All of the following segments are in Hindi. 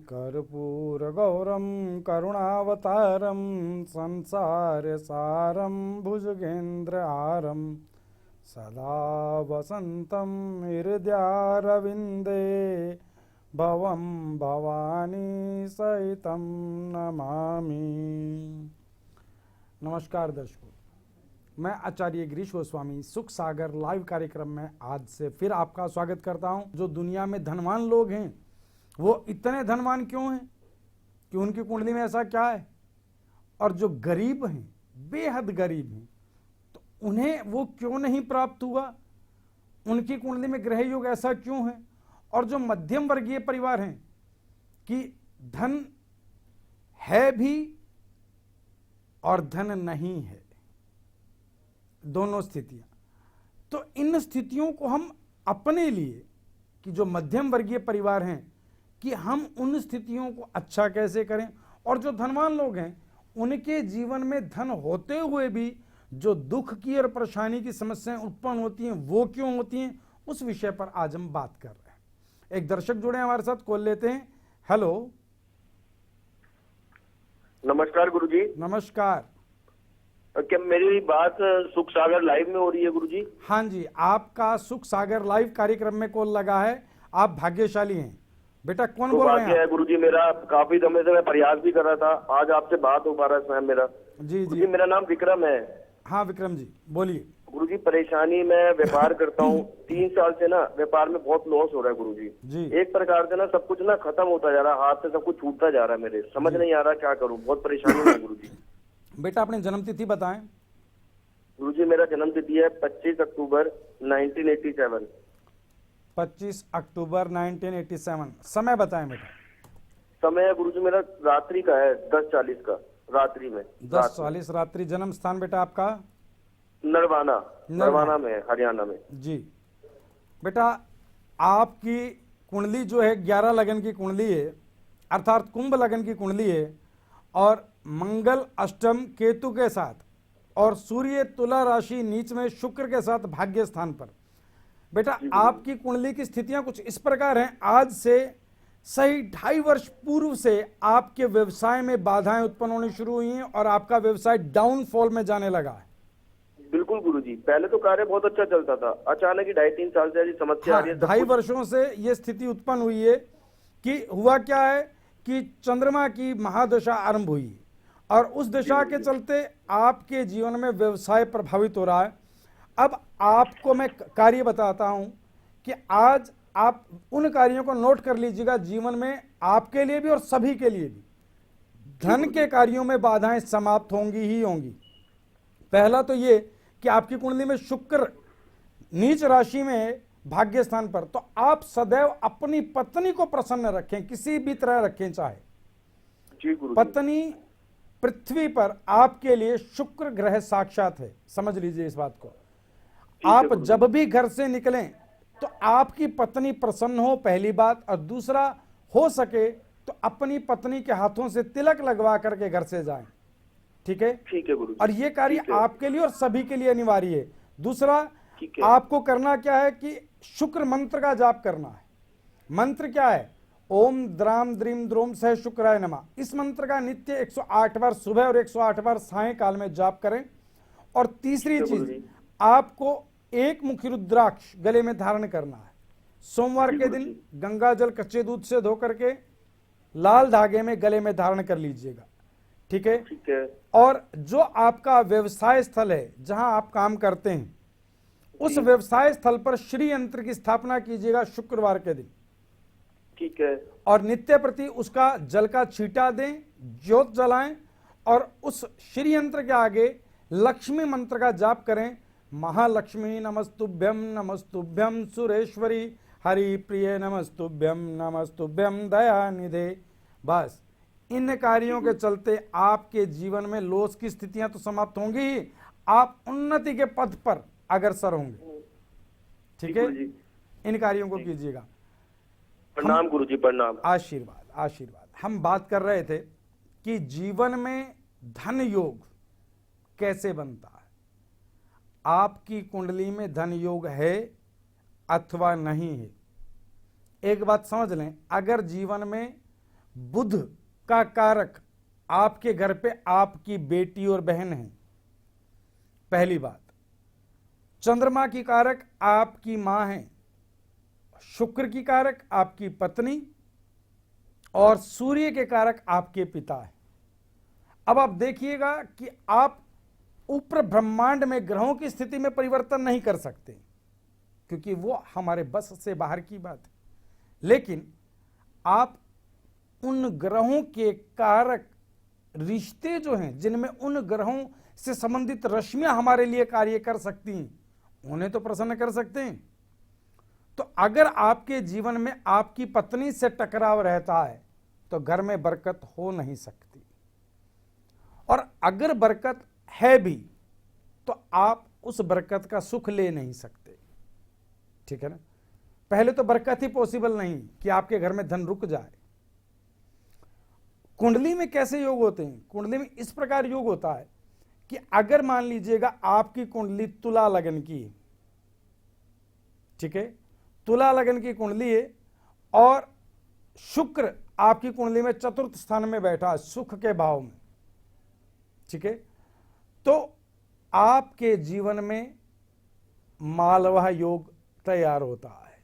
कर्पूरगौरं करुणावतारं संसारसारं भुजगेन्द्रहारं सदा वसन्तं हृदयारविन्दे भवं भवानी सहितं नमामि। नमस्कार दर्शकों, मैं आचार्य गिरीश गोस्वामी सुख सागर लाइव कार्यक्रम में आज से फिर आपका स्वागत करता हूं। जो दुनिया में धनवान लोग हैं वो इतने धनवान क्यों हैं कि उनकी कुंडली में ऐसा क्या है, और जो गरीब हैं, बेहद गरीब हैं, तो उन्हें वो क्यों नहीं प्राप्त हुआ, उनकी कुंडली में ग्रह योग ऐसा क्यों है। और जो मध्यम वर्गीय परिवार हैं कि धन है भी और धन नहीं है, दोनों स्थितियां, तो इन स्थितियों को हम अपने लिए कि जो मध्यम वर्गीय परिवार हैं कि हम उन स्थितियों को अच्छा कैसे करें, और जो धनवान लोग हैं उनके जीवन में धन होते हुए भी जो दुख की और परेशानी की समस्याएं उत्पन्न होती हैं वो क्यों होती हैं, उस विषय पर आज हम बात कर रहे हैं। एक दर्शक जुड़े हमारे साथ, कॉल लेते हैं। हेलो, नमस्कार गुरुजी। नमस्कार। क्या मेरी बात सुख सागर लाइव में हो रही है गुरुजी? हाँ जी, आपका सुख सागर लाइव कार्यक्रम में कॉल लगा है, आप भाग्यशाली हैं। बेटा कौन बोल रहे हैं? गुरुजी मेरा काफी समय से मैं प्रयास भी कर रहा था, आज आपसे बात हो पा रहा है स्वयं मेरा। जी जी, मेरा नाम विक्रम है। हाँ विक्रम जी बोलिए। गुरुजी परेशानी, मैं व्यापार करता हूँ 3 साल से ना व्यापार में बहुत लॉस हो रहा है गुरुजी जी। एक प्रकार से ना सब कुछ ना खत्म होता जा रहा है, हाथ से सब कुछ छूटता जा रहा है, मेरे समझ नहीं आ रहा क्या करूँ, बहुत परेशानी है गुरुजी। बेटा अपनी जन्म तिथि बताएं। गुरुजी मेरा जन्म तिथि है 25 अक्टूबर 1987। 25 अक्टूबर 1987। समय बताएं बेटा। समय गुरुजी मेरा रात्रि का है 10:40 का, रात्रि में 10:40 रात्रि। जन्म स्थान बेटा आपका? नरवाना में, हरियाणा में जी। बेटा आपकी कुंडली जो है 11 लगन की कुंडली है, अर्थात कुंभ लगन की कुंडली है, और मंगल अष्टम केतु के साथ और सूर्य तुला राशि नीच में शुक्र के साथ भाग्य स्थान पर। बेटा आपकी कुंडली की स्थितियां कुछ इस प्रकार हैं। आज से सही 2.5 वर्ष पूर्व से आपके व्यवसाय में बाधाएं उत्पन्न होनी शुरू हुई हैं और आपका व्यवसाय डाउनफॉल में जाने लगा है। बिल्कुल गुरुजी, पहले तो कार्य बहुत अच्छा चलता था, अचानक ही 2.5-3 साल से ऐसी समस्या आ रही है। 2.5 वर्षों से यह स्थिति उत्पन्न हुई है कि हुआ क्या है कि चंद्रमा की महादशा आरंभ हुई और उस दशा के चलते आपके जीवन में व्यवसाय प्रभावित हो रहा है। अब आपको मैं कार्य बताता हूं कि आज आप उन कार्यों को नोट कर लीजिएगा, जीवन में आपके लिए भी और सभी के लिए भी धन के कार्यों में बाधाएं समाप्त होंगी ही होंगी। पहला तो ये कि आपकी कुंडली में शुक्र नीच राशि में भाग्य स्थान पर, तो आप सदैव अपनी पत्नी को प्रसन्न रखें, किसी भी तरह रखें, चाहे पत्नी पृथ्वी पर आपके लिए शुक्र ग्रह साक्षात है, समझ लीजिए इस बात को। आप जब भी घर से निकलें तो आपकी पत्नी प्रसन्न हो, पहली बात, और दूसरा हो सके तो अपनी पत्नी के हाथों से तिलक लगवा करके घर से जाएं। ठीक है? ठीक है गुरु। और ये कार्य आपके लिए और सभी के लिए अनिवार्य है। दूसरा, आपको करना क्या है कि शुक्र मंत्र का जाप करना है। मंत्र क्या है? ओम द्राम द्रीम द्रोम सह शुक्राय नमः। इस मंत्र का नित्य 108 बार सुबह और 108 बार सायंकाल में जाप करें। और तीसरी चीज, आपको एक मुखी रुद्राक्ष गले में धारण करना है। सोमवार के दिन गंगा जल कच्चे दूध से धो करके लाल धागे में गले में धारण कर लीजिएगा। ठीक है? ठीक है। और जो आपका व्यवसाय स्थल है, जहां आप काम करते हैं, उस व्यवसाय स्थल पर श्री यंत्र की स्थापना कीजिएगा शुक्रवार के दिन। ठीक है। और नित्य प्रति उसका जल का छींटा दें, ज्योत जलाएं, और उस श्री यंत्र के आगे लक्ष्मी मंत्र का जाप करें। महालक्ष्मी नमस्तुभ्यम नमस्तुभ्यम सुरेश्वरी हरि प्रिय नमस्तुभ्यम नमस्तुभ्यम दयानिधे। बस इन कार्यों के चलते आपके जीवन में लोस की स्थितियां तो समाप्त होंगी ही, आप उन्नति के पथ पर अग्रसर होंगे। ठीक है? इन कार्यों को कीजिएगा। प्रणाम गुरुजी, प्रणाम। आशीर्वाद आशीर्वाद। हम बात कर रहे थे कि जीवन में धन योग कैसे बनता है। आपकी कुंडली में धन योग है अथवा नहीं है। एक बात समझ लें, अगर जीवन में बुध का कारक आपके घर पे आपकी बेटी और बहन है, पहली बात। चंद्रमा की कारक आपकी मां है, शुक्र की कारक आपकी पत्नी, और सूर्य के कारक आपके पिता है। अब आप देखिएगा कि आप ऊपर ब्रह्मांड में ग्रहों की स्थिति में परिवर्तन नहीं कर सकते, क्योंकि वो हमारे बस से बाहर की बात है, लेकिन आप उन ग्रहों के कारक रिश्ते जो हैं, जिनमें उन ग्रहों से संबंधित रश्मियां हमारे लिए कार्य कर सकती हैं, उन्हें तो प्रसन्न कर सकते हैं। तो अगर आपके जीवन में आपकी पत्नी से टकराव रहता है तो घर में बरकत हो नहीं सकती, और अगर बरकत है भी तो आप उस बरकत का सुख ले नहीं सकते। ठीक है ना? पहले तो बरकत ही पॉसिबल नहीं कि आपके घर में धन रुक जाए। कुंडली में कैसे योग होते हैं? कुंडली में इस प्रकार योग होता है कि अगर मान लीजिएगा आपकी कुंडली तुला लगन की है, ठीक है, तुला लगन की कुंडली है और शुक्र आपकी कुंडली में चतुर्थ स्थान में बैठा है, सुख के भाव में, ठीक है, तो आपके जीवन में मालवा योग तैयार होता है।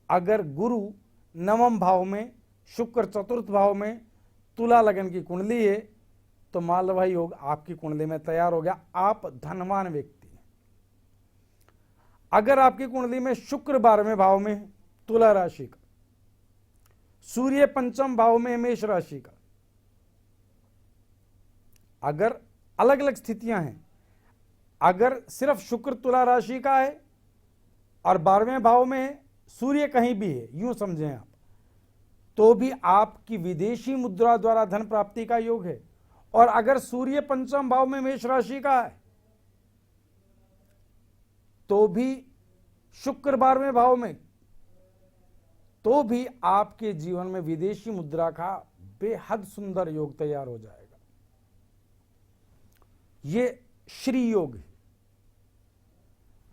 अगर गुरु नवम भाव में, शुक्र चतुर्थ भाव में, तुला लगन की कुंडली है तो मालवा योग आपकी कुंडली में तैयार हो गया, आप धनवान व्यक्ति हैं। अगर आपकी कुंडली में शुक्र 12वें भाव में है, तुला राशि का, सूर्य पंचम भाव में मेष राशि का, अगर अलग अलग स्थितियां हैं, अगर सिर्फ शुक्र तुला राशि का है और 12वें भाव में है, सूर्य कहीं भी है, यूं समझें आप, तो भी आपकी विदेशी मुद्रा द्वारा धन प्राप्ति का योग है। और अगर सूर्य पंचम भाव में मेष राशि का है तो भी शुक्र 12वें भाव में, तो भी आपके जीवन में विदेशी मुद्रा का बेहद सुंदर योग तैयार हो जाएगा। ये श्री योग है।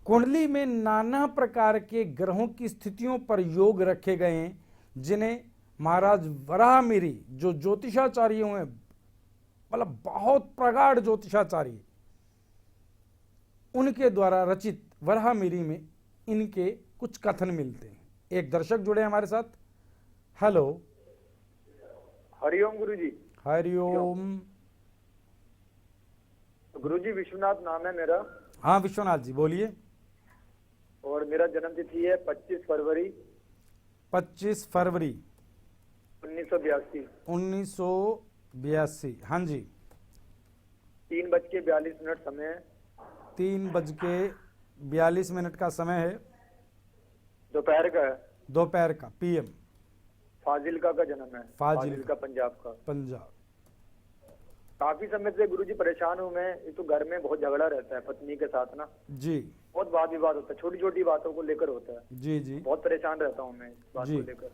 कुंडली में नाना प्रकार के ग्रहों की स्थितियों पर योग रखे गए हैं, जिन्हें महाराज वराहमिहिर जो ज्योतिषाचार्य हैं, मतलब बहुत प्रगाढ़ ज्योतिषाचार्य, उनके द्वारा रचित वराहमिहिर में इनके कुछ कथन मिलते हैं। एक दर्शक जुड़े हमारे साथ। हेलो। हरिओम गुरुजी। हरिओम। गुरुजी विश्वनाथ नाम है मेरा। हाँ विश्वनाथ जी बोलिए। और मेरा जन्म तिथि है 25 फरवरी 1982। 1982। हाँ जी। 3:42 समय है। 3:42 का समय है। दोपहर का है। दोपहर का, PM। फाजिलका का जन्म है। फाजिलका पंजाब का। पंजाब। काफी समय से गुरुजी परेशान हूँ मैं। एक तो घर में बहुत झगड़ा रहता है पत्नी के साथ ना जी। बहुत वाद विवाद होता है, छोटी छोटी बातों को लेकर होता है जी जी। बहुत परेशान रहता हूँ मैं इस बात को लेकर।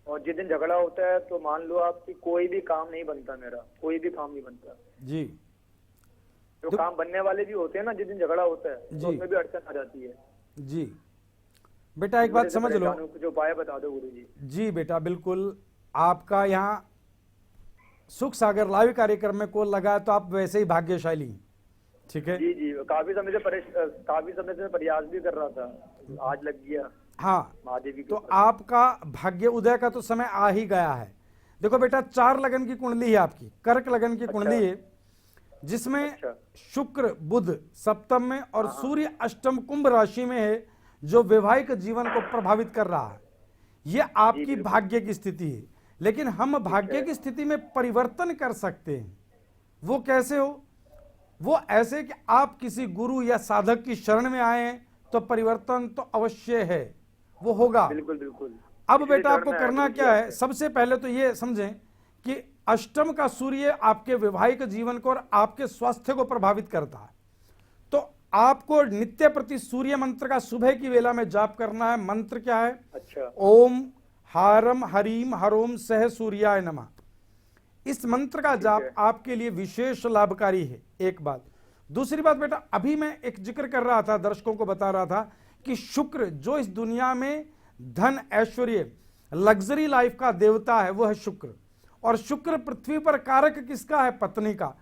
और जिस दिन झगड़ा होता है तो मान लो आप कि कोई भी काम नहीं बनता, मेरा कोई भी काम नहीं बनता जी। जो काम बनने वाले भी होते हैं ना, जिस दिन झगड़ा होता है तो उसमें भी अड़चन आ जाती है जी। बेटा एक बात समझ लो, कुछ उपाय बता दो गुरुजी। जी बेटा बिल्कुल। आपका यहाँ सुख सागर लाइव कार्यक्रम में कॉल लगा तो आप वैसे ही भाग्यशाली, ठीक है। जी जी। काफी समय से प्रयास भी कर रहा था, आज लग गया। हाँ महादेवी तो आपका भाग्य उदय का तो समय आ ही गया है। देखो बेटा 4 लगन की कुंडली है आपकी, कर्क लगन की कुंडली है, जिसमें शुक्र बुध सप्तम में और सूर्य अष्टम कुंभ राशि में है, जो वैवाहिक जीवन को प्रभावित कर रहा है। ये आपकी भाग्य की स्थिति है, लेकिन हम भाग्य की स्थिति में परिवर्तन कर सकते हैं। वो कैसे हो? वो ऐसे कि आप किसी गुरु या साधक की शरण में आए हैं तो परिवर्तन तो अवश्य है, वो होगा। बिल्कुल बिल्कुल। अब बेटा आपको करना क्या है? सबसे पहले तो ये समझें कि अष्टम का सूर्य आपके वैवाहिक जीवन को और आपके स्वास्थ्य को प्रभावित करता है, तो आपको नित्य प्रति सूर्य मंत्र का सुबह की वेला में जाप करना है। मंत्र क्या है? अच्छा। ओम हारम हरीम हरोम सह सूर्याय नमः। इस मंत्र का जाप आपके लिए विशेष लाभकारी है, एक बात। दूसरी बात बेटा, अभी मैं एक जिक्र कर रहा था, दर्शकों को बता रहा था कि शुक्र जो इस दुनिया में धन, ऐश्वर्य, लग्जरी लाइफ का देवता है वो है शुक्र, और शुक्र पृथ्वी पर कारक किसका है? पत्नी का।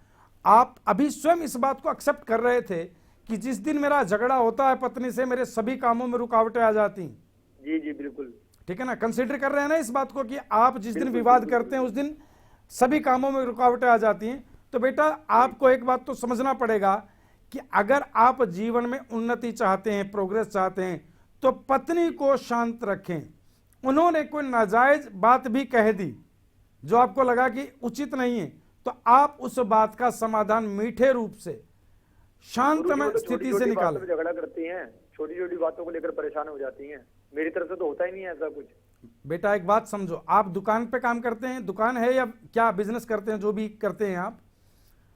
आप अभी स्वयं इस बात को एक्सेप्ट कर रहे थे कि जिस दिन मेरा झगड़ा होता है पत्नी से, मेरे सभी कामों में रुकावटें आ जाती हैं। जी जी बिल्कुल। ठीक है ना, कंसीडर कर रहे हैं ना इस बात को कि आप जिस दिन विवाद करते हैं उस दिन सभी कामों में रुकावटें आ जाती हैं। तो बेटा आपको एक बात तो समझना पड़ेगा कि अगर आप जीवन में उन्नति चाहते हैं, प्रोग्रेस चाहते हैं, तो पत्नी को शांत रखें। उन्होंने कोई नाजायज बात भी कह दी जो आपको लगा कि उचित नहीं है, तो आप उस बात का समाधान मीठे रूप से शांतमय स्थिति से निकालें। झगड़ा करती हैं, छोटी छोटी बातों को लेकर परेशान हो जाती हैं। मेरी तरफ से तो होता ही नहीं है ऐसा कुछ। बेटा एक बात समझो, आप दुकान पे काम करते हैं, दुकान है या क्या बिजनेस करते हैं? जो भी करते हैं आप,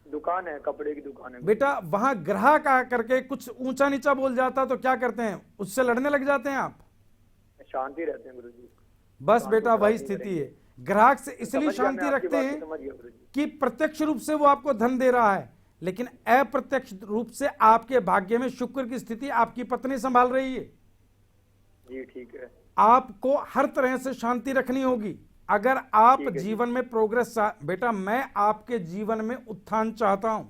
दुकान है, कपड़े की दुकान है। बेटा वहां ग्राहक आ करके कुछ ऊंचा नीचा बोल जाता तो क्या करते हैं? उससे लड़ने लग जाते हैं आप? शांति रहते हैं गुरुजी। बस बेटा वही स्थिति है। ग्राहक से इसलिए शांति रखते हैं कि प्रत्यक्ष रूप से वो आपको धन दे रहा है, लेकिन अप्रत्यक्ष रूप से आपके भाग्य में शुक्र की स्थिति आपकी पत्नी संभाल रही है। जी ठीक है। आपको हर तरह से शांति रखनी होगी अगर आप जीवन में प्रोग्रेस बेटा मैं आपके जीवन में उत्थान चाहता हूं।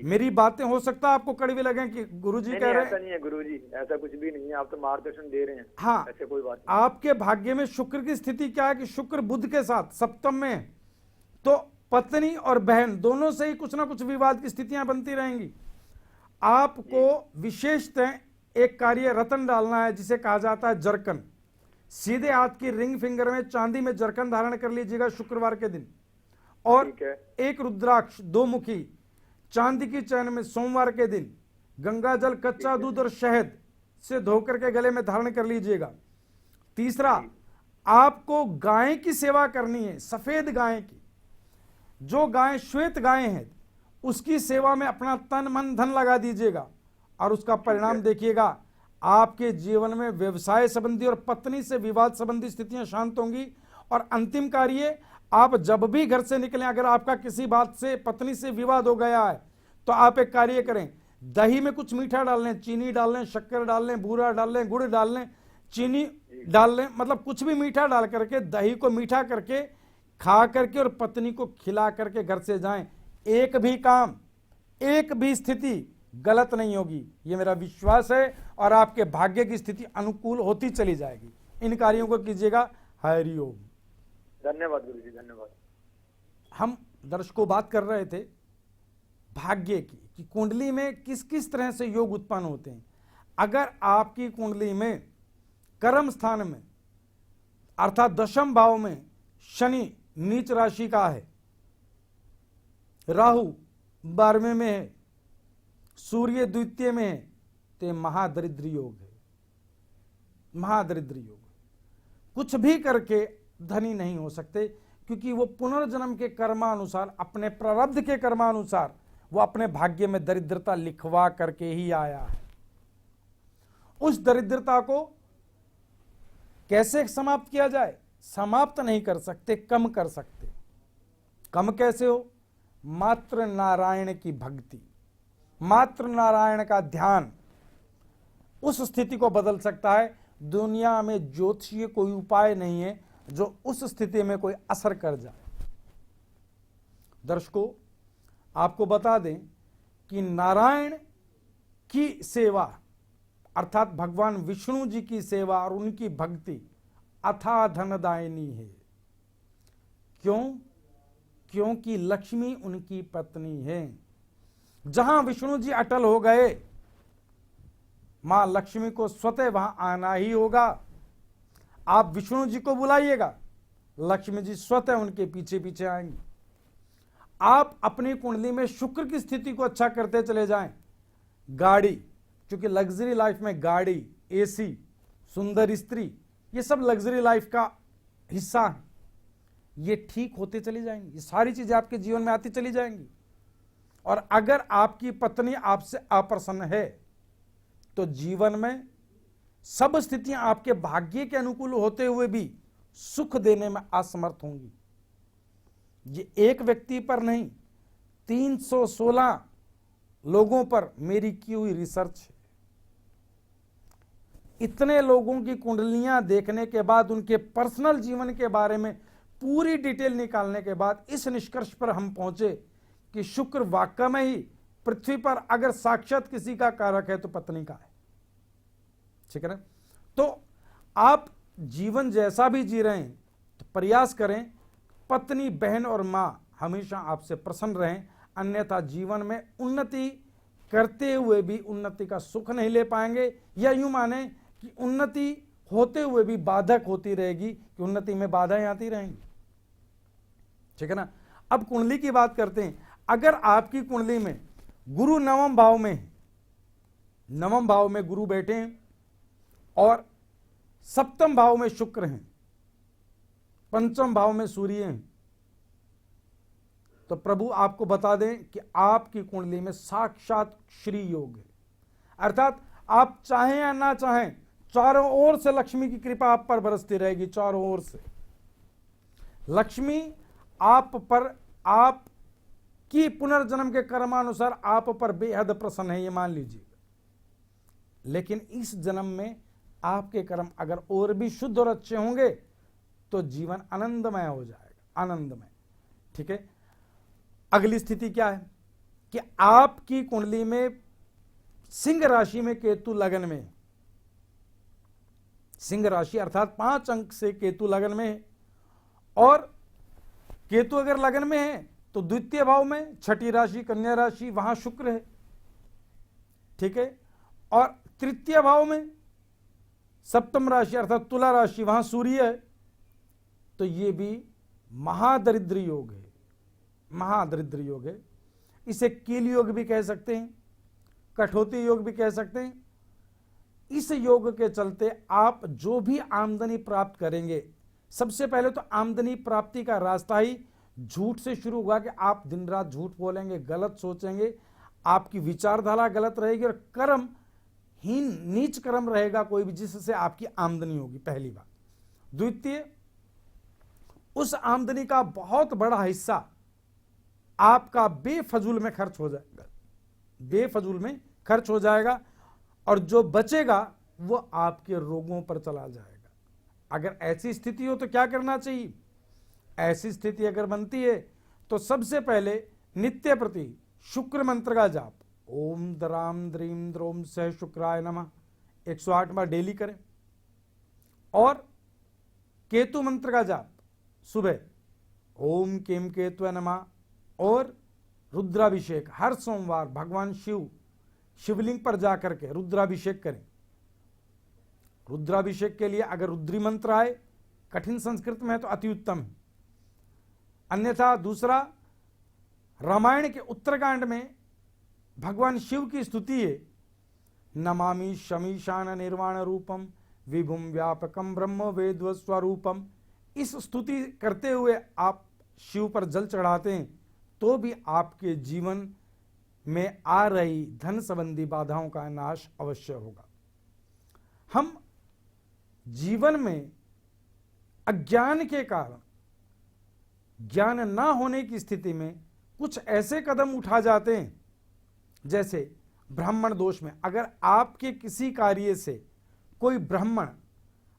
मेरी बातें हो सकता है आपको कड़वी लगे कि गुरुजी कह रहे हैं। ऐसा नहीं है गुरुजी, ऐसा कुछ भी नहीं है, आप तो मार्गदर्शन दे रहे हैं। हाँ, ऐसे कोई बात नहीं। आपके भाग्य में शुक्र की स्थिति क्या है कि शुक्र बुध के साथ सप्तम में है, तो पत्नी और बहन दोनों से ही कुछ ना कुछ विवाद की स्थितियां बनती रहेंगी। आपको विशेषतः एक कार्य रतन डालना है जिसे कहा जाता है जरकन। सीधे हाथ की रिंग फिंगर में चांदी में जरकन धारण कर लीजिएगा शुक्रवार के दिन, और एक रुद्राक्ष दो मुखी चांदी की चैन में सोमवार के दिन गंगा जल, कच्चा दूध और शहद से धोकर के गले में धारण कर लीजिएगा। तीसरा, आपको गाय की सेवा करनी है, सफेद गाय की। जो गाय श्वेत गाय है उसकी सेवा में अपना तन मन धन लगा दीजिएगा, और उसका परिणाम देखिएगा। आपके जीवन में व्यवसाय संबंधी और पत्नी से विवाद संबंधी स्थितियां शांत होंगी। और अंतिम कार्य, आप जब भी घर से निकलें, अगर आपका किसी बात से पत्नी से विवाद हो गया है तो आप एक कार्य करें, दही में कुछ मीठा डाल लें, चीनी डाल लें, शक्कर डाल लें, बूरा डाल लें, गुड़ डाल लें, चीनी डाल लें, मतलब कुछ भी मीठा डाल करके दही को मीठा करके खा करके और पत्नी को खिला करके घर से जाएं। एक भी काम, एक भी स्थिति गलत नहीं होगी, ये मेरा विश्वास है, और आपके भाग्य की स्थिति अनुकूल होती चली जाएगी। इन कार्यों को कीजिएगा। हरि ओम। धन्यवाद गुरुजी, धन्यवाद। हम दर्शकों बात कर रहे थे भाग्य की, कि कुंडली में किस किस तरह से योग उत्पन्न होते हैं। अगर आपकी कुंडली में कर्म स्थान में अर्थात दशम भाव में शनि नीच राशि का है, राहु 12वें में है, सूर्य द्वितीय में है, तो महादरिद्र योग है। महादरिद्र योग, कुछ भी करके धनी नहीं हो सकते, क्योंकि वो पुनर्जन्म के कर्मानुसार, अपने प्रारब्ध के कर्मानुसार वो अपने भाग्य में दरिद्रता लिखवा करके ही आया है। उस दरिद्रता को कैसे समाप्त किया जाए? समाप्त नहीं कर सकते, कम कर सकते। कम कैसे हो? मात्र नारायण की भक्ति, मात्र नारायण का ध्यान उस स्थिति को बदल सकता है। दुनिया में ज्योतिषीय कोई उपाय नहीं है जो उस स्थिति में कोई असर कर जाए। दर्शकों आपको बता दें कि नारायण की सेवा अर्थात भगवान विष्णु जी की सेवा और उनकी भक्ति अथाह धनदायिनी है। क्यों? क्योंकि लक्ष्मी उनकी पत्नी है। जहां विष्णु जी अटल हो गए, मां लक्ष्मी को स्वतः वहां आना ही होगा। आप विष्णु जी को बुलाइएगा, लक्ष्मी जी स्वतः उनके पीछे पीछे आएंगी। आप अपनी कुंडली में शुक्र की स्थिति को अच्छा करते चले जाएं। गाड़ी, क्योंकि लग्जरी लाइफ में गाड़ी, एसी, सुंदर स्त्री, ये सब लग्जरी लाइफ का हिस्सा है। ये ठीक होते चली जाएंगी, ये सारी चीजें आपके जीवन में आती चली जाएंगी। और अगर आपकी पत्नी आपसे अप्रसन्न है तो जीवन में सब स्थितियां आपके भाग्य के अनुकूल होते हुए भी सुख देने में असमर्थ होंगी। ये एक व्यक्ति पर नहीं, 316 लोगों पर मेरी की हुई रिसर्च है। इतने लोगों की कुंडलियां देखने के बाद, उनके पर्सनल जीवन के बारे में पूरी डिटेल निकालने के बाद इस निष्कर्ष पर हम पहुंचे कि शुक्र वाकई में ही पृथ्वी पर अगर साक्षात किसी का कारक है तो पत्नी का है। ठीक है ना? तो आप जीवन जैसा भी जी रहे हैं तो प्रयास करें पत्नी, बहन और मां हमेशा आपसे प्रसन्न रहें, अन्यथा जीवन में उन्नति करते हुए भी उन्नति का सुख नहीं ले पाएंगे, या यूं माने कि उन्नति होते हुए भी बाधक होती रहेगी, कि उन्नति में बाधाएं आती रहेंगी। ठीक है ना? अब कुंडली की बात करते हैं। अगर आपकी कुंडली में गुरु नवम भाव में है, नवम भाव में गुरु बैठे हैं और सप्तम भाव में शुक्र हैं, पंचम भाव में सूर्य हैं, तो प्रभु आपको बता दें कि आपकी कुंडली में साक्षात श्री योग है। अर्थात आप चाहें या ना चाहें, चारों ओर से लक्ष्मी की कृपा आप पर बरसती रहेगी। चारों ओर से लक्ष्मी आप पर, आप की पुनर्जन्म के कर्मानुसार आप पर बेहद प्रसन्न है, ये मान लीजिए। लेकिन इस जन्म में आपके कर्म अगर और भी शुद्ध और अच्छे होंगे तो जीवन आनंदमय हो जाएगा, आनंदमय। ठीक है? अगली स्थिति क्या है कि आपकी कुंडली में सिंह राशि में केतु लगन में, सिंह राशि अर्थात 5 अंक से केतु लगन में है, और केतु अगर लगन में है तो द्वितीय भाव में छठी राशि कन्या राशि वहां शुक्र है। ठीक है? और तृतीय भाव में सप्तम राशि अर्थात तुला राशि वहां सूर्य है। तो ये भी महादरिद्र योग है, महादरिद्र योग है। इसे कील योग भी कह सकते हैं, कठौती योग भी कह सकते हैं। इस योग के चलते आप जो भी आमदनी प्राप्त करेंगे, सबसे पहले तो आमदनी प्राप्ति का रास्ता ही झूठ से शुरू हुआ कि आप दिन रात झूठ बोलेंगे, गलत सोचेंगे, आपकी विचारधारा गलत रहेगी और कर्म हीन नीच कर्म रहेगा कोई भी, जिससे आपकी आमदनी होगी, पहली बात। द्वितीय, उस आमदनी का बहुत बड़ा हिस्सा आपका बेफजूल में खर्च हो जाएगा, बेफजूल में खर्च हो जाएगा, और जो बचेगा वो आपके रोगों पर चला जाएगा। अगर ऐसी स्थिति हो तो क्या करना चाहिए? ऐसी स्थिति अगर बनती है तो सबसे पहले नित्य प्रति शुक्र मंत्र का जाप, ओम द्राम द्रीम द्रोम सह शुक्राय नमः 108 बार डेली करें, और केतु मंत्र का जाप सुबह ओम केम केतु नमः, और रुद्राभिषेक हर सोमवार भगवान शिवलिंग पर जाकर के रुद्राभिषेक करें। रुद्राभिषेक के लिए अगर रुद्री मंत्र आए, कठिन संस्कृत में है तो अति उत्तम है। अन्यथा दूसरा, रामायण के उत्तरकांड में भगवान शिव की स्तुति है, नमामि शमीशान निर्वाण रूपम विभुम व्यापकम ब्रह्म वेद स्वरूपम। इस स्तुति करते हुए आप शिव पर जल चढ़ाते हैं तो भी आपके जीवन में आ रही धन संबंधी बाधाओं का नाश अवश्य होगा। हम जीवन में अज्ञान के कारण, ज्ञान ना होने की स्थिति में कुछ ऐसे कदम उठा जाते हैं, जैसे ब्राह्मण दोष में अगर आपके किसी कार्य से कोई ब्राह्मण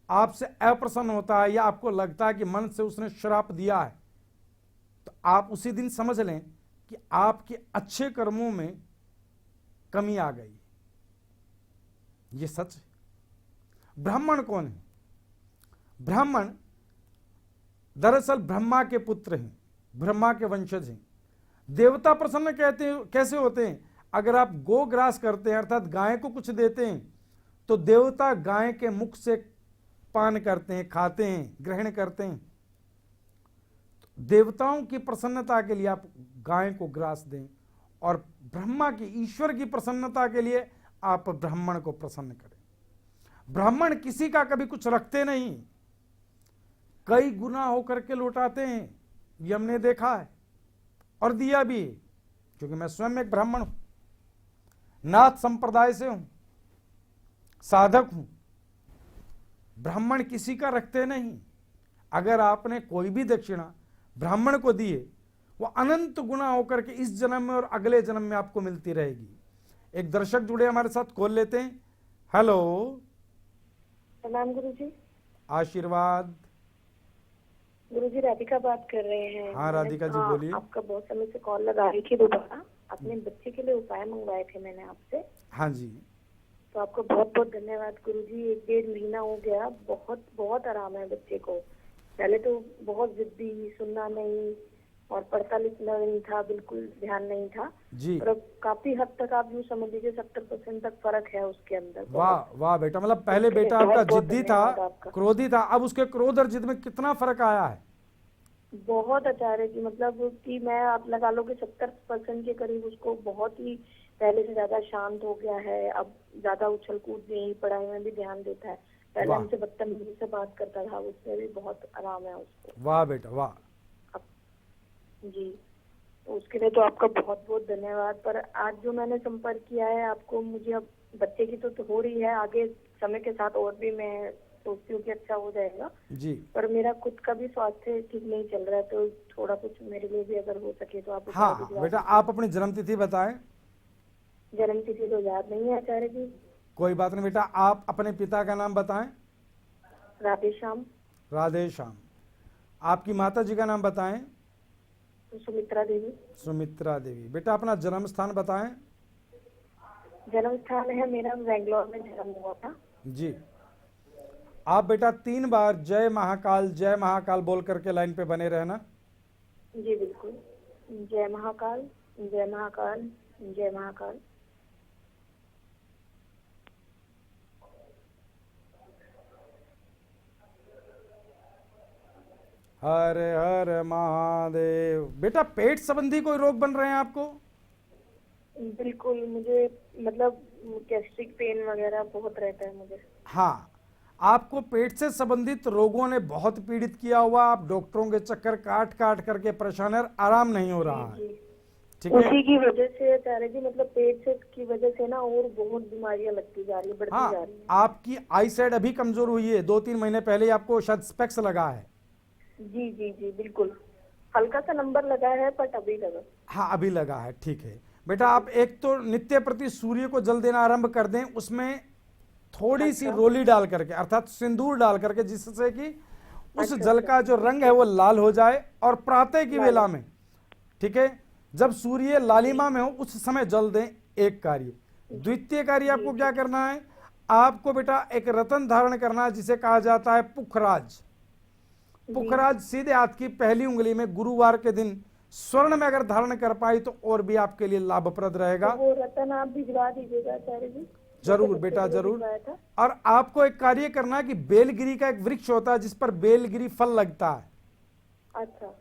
आपसे अप्रसन्न होता है या आपको लगता है कि मन से उसने श्राप दिया है, तो आप उसी दिन समझ लें कि आपके अच्छे कर्मों में कमी आ गई। ये सच है। ब्राह्मण कौन है? ब्राह्मण दरअसल ब्रह्मा के पुत्र हैं, ब्रह्मा के वंशज हैं। देवता प्रसन्न कैसे होते हैं? अगर आप गोग्रास करते हैं अर्थात गाय को कुछ देते हैं तो देवता गाय के मुख से पान करते हैं, खाते हैं, ग्रहण करते हैं। देवताओं की प्रसन्नता के लिए आप गाय को ग्रास दें, और ब्रह्मा की, ईश्वर की प्रसन्नता के लिए आप ब्राह्मण को प्रसन्न करें। ब्राह्मण किसी का कभी कुछ रखते नहीं, कई गुना होकर के लौटाते हैं, ये हमने देखा है और दिया भी, क्योंकि मैं स्वयं एक ब्राह्मण हूं, नाथ संप्रदाय से हूं, साधक हूं। ब्राह्मण किसी का रखते नहीं। अगर आपने कोई भी दक्षिणा ब्राह्मण को दी है, वो अनंत गुना होकर के इस जन्म में और अगले जन्म में आपको मिलती रहेगी। एक दर्शक जुड़े हमारे साथ, कॉल लेते हैं। हेलो प्रणाम गुरुजी। आशीर्वाद। गुरुजी राधिका बात कर रहे हैं। हाँ राधिका जी बोलिए। आपका बहुत समय से कॉल लगा रही थी दोबारा। अपने बच्चे के लिए उपाय मंगवाए थे मैंने आपसे। हाँ जी। तो आपको बहुत बहुत धन्यवाद गुरुजी। 1-1.5 महीना हो गया, बहुत बहुत आराम है बच्चे को। पहले तो बहुत जिद्दी, सुनना नहीं और पढ़ता लिखना नहीं था, बिल्कुल ध्यान नहीं था जी। और अब काफी हद तक आप यूँ समझ लीजिए 70% तक फर्क है उसके अंदर। वाह वाह बेटा, मतलब पहले बेटा आपका जिद्दी था, क्रोधी था, अब उसके क्रोध और जिद में कितना फर्क आया है? बहुत आचार्य जी, मतलब कि मैं आप लगा लो कि 70% के करीब उसको बहुत ही पहले से ज्यादा शांत हो गया है। अब ज्यादा उछल कूद नहीं, पढ़ाई में भी ध्यान देता है। पहले हमसे बदतमीजी से बात करता था, उसमें भी बहुत आराम है उसको। वाह बेटा वाह। जी, तो उसके लिए तो आपका बहुत बहुत धन्यवाद। पर आज जो मैंने संपर्क किया है आपको, मुझे अब बच्चे की तो हो रही है, आगे समय के साथ और भी मैं सोचती हूँ कि अच्छा हो जाएगा जी। पर मेरा खुद का भी स्वास्थ्य ठीक नहीं चल रहा है, तो थोड़ा कुछ मेरे लिए भी अगर हो सके तो आप। हाँ बेटा, आप अपनी जन्म तिथि बताएं। जन्म तिथि तो याद नहीं है आचार्य जी। कोई बात नहीं बेटा, आप अपने पिता का नाम बताएं। राधेश्याम। राधेश्याम। आपकी माता जी का नाम बताएं। सुमित्रा देवी। सुमित्रा देवी। बेटा अपना जन्म स्थान बताएं। जन्म स्थान है मेरा बेंगलोर में जन्म हुआ था। जी। आप बेटा 3 बार जय महाकाल बोल करके लाइन पे बने रहना। जी बिल्कुल। जय महाकाल, जय महाकाल, जय महाकाल। हर हर महादेव। बेटा पेट संबंधी कोई रोग बन रहे हैं आपको? बिल्कुल, मुझे मतलब गैस्ट्रिक पेन वगैरह बहुत रहता है मुझे। हाँ, आपको पेट से संबंधित रोगों ने बहुत पीड़ित किया हुआ। आप डॉक्टरों के चक्कर काट काट करके परेशान है, आराम नहीं हो रहा है। ठीक है, उसी की वजह से आचार्य जी, मतलब पेट से की वजह से ना और बहुत बीमारियां लगती जा रही है, बढ़ती जा रही है। आपकी आई साइड अभी कमजोर हुई है। 2-3 महीने पहले आपको शायद स्पेक्स लगा है। जी जी जी बिल्कुल, हल्का सा नंबर लगा है बट अभी लगा। हाँ अभी लगा है, ठीक है बेटा। आप एक तो नित्य प्रति सूर्य को जल देना आरंभ कर दें, उसमें थोड़ी सी रोली डाल करके अर्थात सिंदूर डाल करके, जिससे कि उस जल का जो रंग है वो लाल हो जाए। और प्रातः की वेला में, ठीक है, जब सूर्य लालिमा में हो उस समय जल दें। एक कार्य। द्वितीय कार्य आपको क्या करना है? आपको बेटा एक रतन धारण करना है, जिसे कहा जाता है पुखराज। पुखराज सीधे हाथ की पहली उंगली में गुरुवार के दिन स्वर्ण में अगर धारण कर पाई तो और भी आपके लिए लाभप्रद रहेगा। तो वो रतन आप भिजवा दीजिएगा आचार्य जी। जरूर बेटा जरूर। और आपको एक कार्य करना है कि बेलगिरी का एक वृक्ष होता है जिस पर बेलगिरी फल लगता है। अच्छा।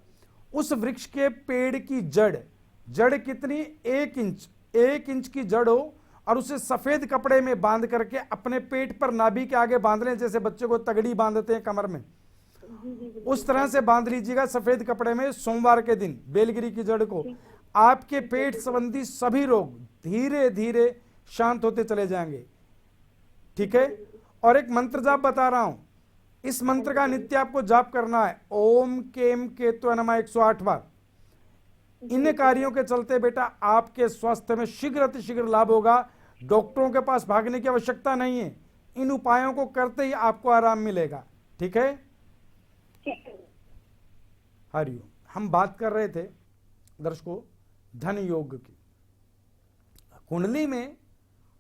उस वृक्ष के पेड़ की जड़ कितनी? 1 इंच की जड़ हो और उसे सफेद कपड़े में बांध करके अपने पेट पर नाभि के आगे बांध लें, जैसे बच्चे को तगड़ी बांधते हैं कमर में, उस तरह से बांध लीजिएगा सफेद कपड़े में। सोमवार के दिन बेलगिरी की जड़ को, आपके पेट संबंधी सभी रोग धीरे धीरे शांत होते चले जाएंगे। ठीक है। और एक मंत्र जाप बता रहा हूं, इस मंत्र का नित्य आपको जाप करना है। ओम केम केतु नमः 108 बार। इन कार्यों के चलते बेटा आपके स्वास्थ्य में शीघ्र अतिशीघ्र लाभ होगा। डॉक्टरों के पास भागने की आवश्यकता नहीं है। इन उपायों को करते ही आपको आराम मिलेगा। ठीक है। हरिओम। हम बात कर रहे थे दर्शकों धन योग की। कुंडली में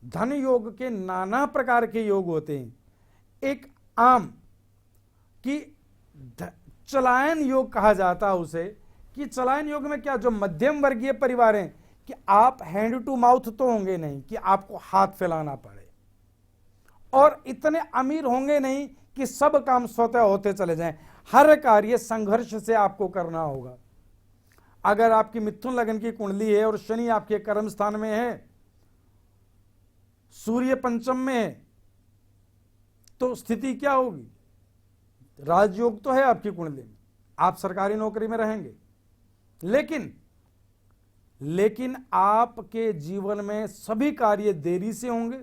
धन योग के नाना प्रकार के योग होते हैं। एक आम की चलायन योग कहा जाता है उसे, कि चलायन योग में क्या, जो मध्यम वर्गीय परिवार हैं, कि आप हैंड टू माउथ तो होंगे नहीं कि आपको हाथ फैलाना पड़े, और इतने अमीर होंगे नहीं कि सब काम स्वतः होते चले जाएं। हर कार्य संघर्ष से आपको करना होगा। अगर आपकी मिथुन लगन की कुंडली है और शनि आपके कर्म स्थान में है, सूर्य पंचम में है, तो स्थिति क्या होगी? राजयोग तो है आपकी कुंडली में, आप सरकारी नौकरी में रहेंगे, लेकिन आपके जीवन में सभी कार्य देरी से होंगे।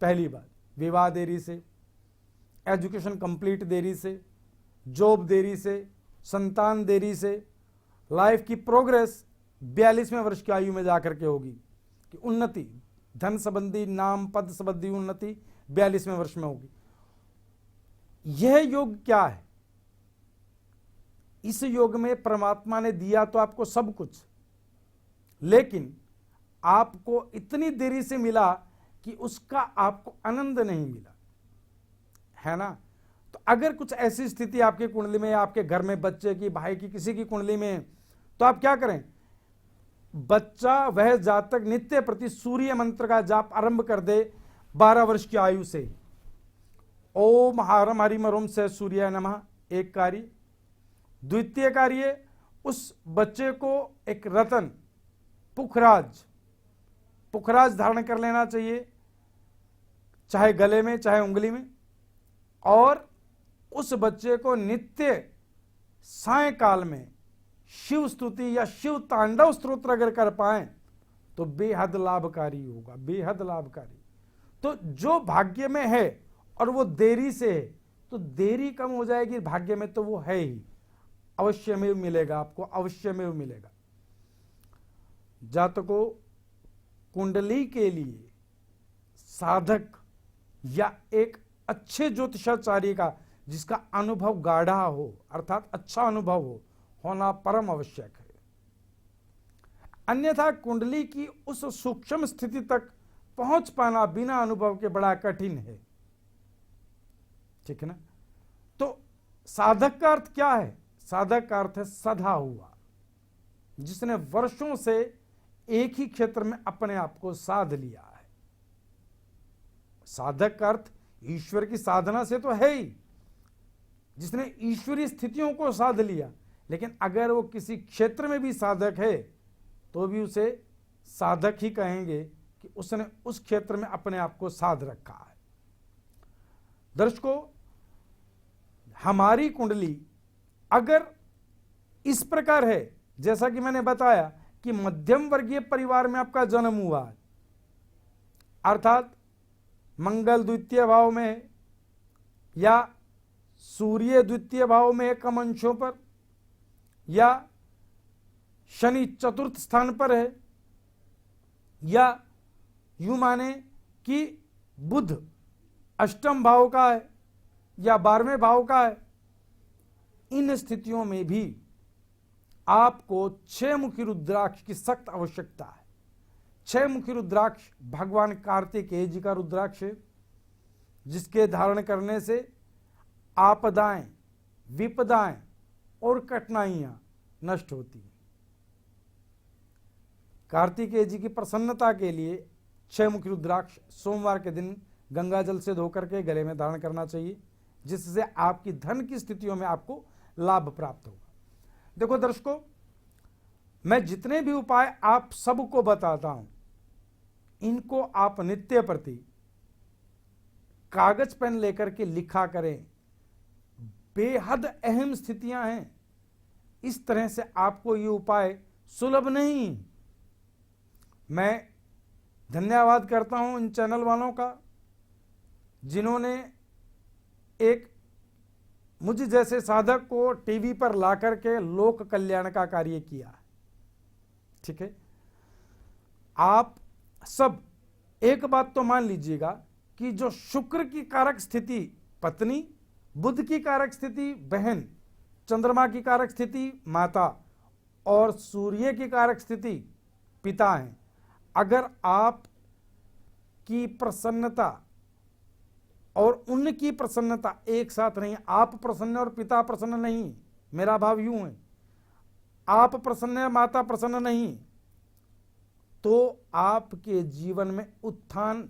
पहली बात, विवाह देरी से, एजुकेशन कंप्लीट देरी से, जॉब देरी से, संतान देरी से, लाइफ की प्रोग्रेस 42वें वर्ष की आयु में जाकर के होगी, कि उन्नति, धन संबंधी, नाम पद संबंधी उन्नति 42वें वर्ष में होगी। यह योग क्या है? इस योग में परमात्मा ने दिया तो आपको सब कुछ, लेकिन आपको इतनी देरी से मिला कि उसका आपको आनंद नहीं मिला, है ना? तो अगर कुछ ऐसी स्थिति आपकी कुंडली में, आपके घर में, बच्चे की, भाई की, किसी की कुंडली में, तो आप क्या करें? बच्चा, वह जातक नित्य प्रति सूर्य मंत्र का जाप आरंभ कर दे 12 वर्ष की आयु से। ओम हारम हरिम रोम से सूर्य नमः, एक कार्य। द्वितीय कार्य, उस बच्चे को एक रतन पुखराज धारण कर लेना चाहिए, चाहे गले में चाहे उंगली में, और उस बच्चे को नित्य सायंकाल में शिव स्तुति या शिव तांडव स्तोत्र अगर कर पाए तो बेहद लाभकारी होगा, बेहद लाभकारी। तो जो भाग्य में है और वो देरी से है, तो देरी कम हो जाएगी, भाग्य में तो वो है ही, अवश्य में मिलेगा आपको, अवश्य में मिलेगा। जातकों, कुंडली के लिए साधक या एक अच्छे ज्योतिषाचार्य का, जिसका अनुभव गाढ़ा हो, अर्थात अच्छा अनुभव हो, होना परम आवश्यक है। अन्यथा कुंडली की उस सूक्ष्म स्थिति तक पहुंच पाना बिना अनुभव के बड़ा कठिन है, ठीक है ना? तो साधक का अर्थ क्या है? साधक का अर्थ है सधा हुआ, जिसने वर्षों से एक ही क्षेत्र में अपने आप को साध लिया है। साधक का अर्थ ईश्वर की साधना से तो है ही, जिसने ईश्वरीय स्थितियों को साध लिया। लेकिन अगर वो किसी क्षेत्र में भी साधक है तो भी उसे साधक ही कहेंगे कि उसने उस क्षेत्र में अपने आप को साध रखा है। दर्शकों, हमारी कुंडली अगर इस प्रकार है, जैसा कि मैंने बताया कि मध्यम वर्गीय परिवार में आपका जन्म हुआ है, अर्थात मंगल द्वितीय भाव में या सूर्य द्वितीय भाव में कम अंशों पर, या शनि चतुर्थ स्थान पर है, या यूं माने कि बुध अष्टम भाव का है या 12वें भाव का है, इन स्थितियों में भी आपको 6 मुखी रुद्राक्ष की सख्त आवश्यकता है। 6 मुखी रुद्राक्ष भगवान कार्तिकेय जी का रुद्राक्ष है, जिसके धारण करने से आपदाएं, विपदाएं और कठिनाइयां नष्ट होती हैं। कार्तिकेय जी की प्रसन्नता के लिए 6 मुखी रुद्राक्ष सोमवार के दिन गंगा जल से धोकर के गले में धारण करना चाहिए, जिससे आपकी धन की स्थितियों में आपको लाभ प्राप्त होगा। देखो दर्शकों, मैं जितने भी उपाय आप सबको बताता हूं, इनको आप नित्य प्रति कागज पेन लेकर के लिखा करें। बेहद अहम स्थितियां हैं, इस तरह से आपको ये उपाय सुलभ नहीं। मैं धन्यवाद करता हूं इन चैनल वालों का, जिन्होंने एक मुझ जैसे साधक को टीवी पर ला करके लोक कल्याण का कार्य किया है, ठीक है? आप सब एक बात तो मान लीजिएगा कि जो शुक्र की कारक स्थिति पत्नी, बुध की कारक स्थिति बहन, चंद्रमा की कारक स्थिति माता और सूर्य की कारक स्थिति पिता हैं। अगर आप की प्रसन्नता और उनकी प्रसन्नता एक साथ नहीं, आप प्रसन्न और पिता प्रसन्न नहीं, मेरा भाव यूं है, आप प्रसन्न है माता प्रसन्न नहीं, तो आपके जीवन में उत्थान,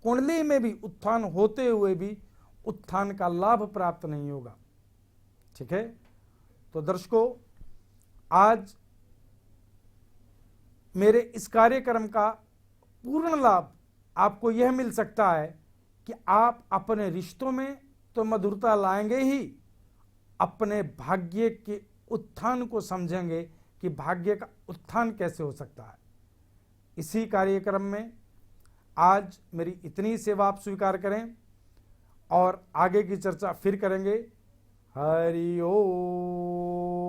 कुंडली में भी उत्थान होते हुए भी उत्थान का लाभ प्राप्त नहीं होगा, ठीक है? तो दर्शकों, आज मेरे इस कार्यक्रम का पूर्ण लाभ आपको यह मिल सकता है कि आप अपने रिश्तों में तो मधुरता लाएंगे ही, अपने भाग्य के उत्थान को समझेंगे कि भाग्य का उत्थान कैसे हो सकता है। इसी कार्यक्रम में आज मेरी इतनी सेवा आप स्वीकार करें और आगे की चर्चा फिर करेंगे। हरि ओम।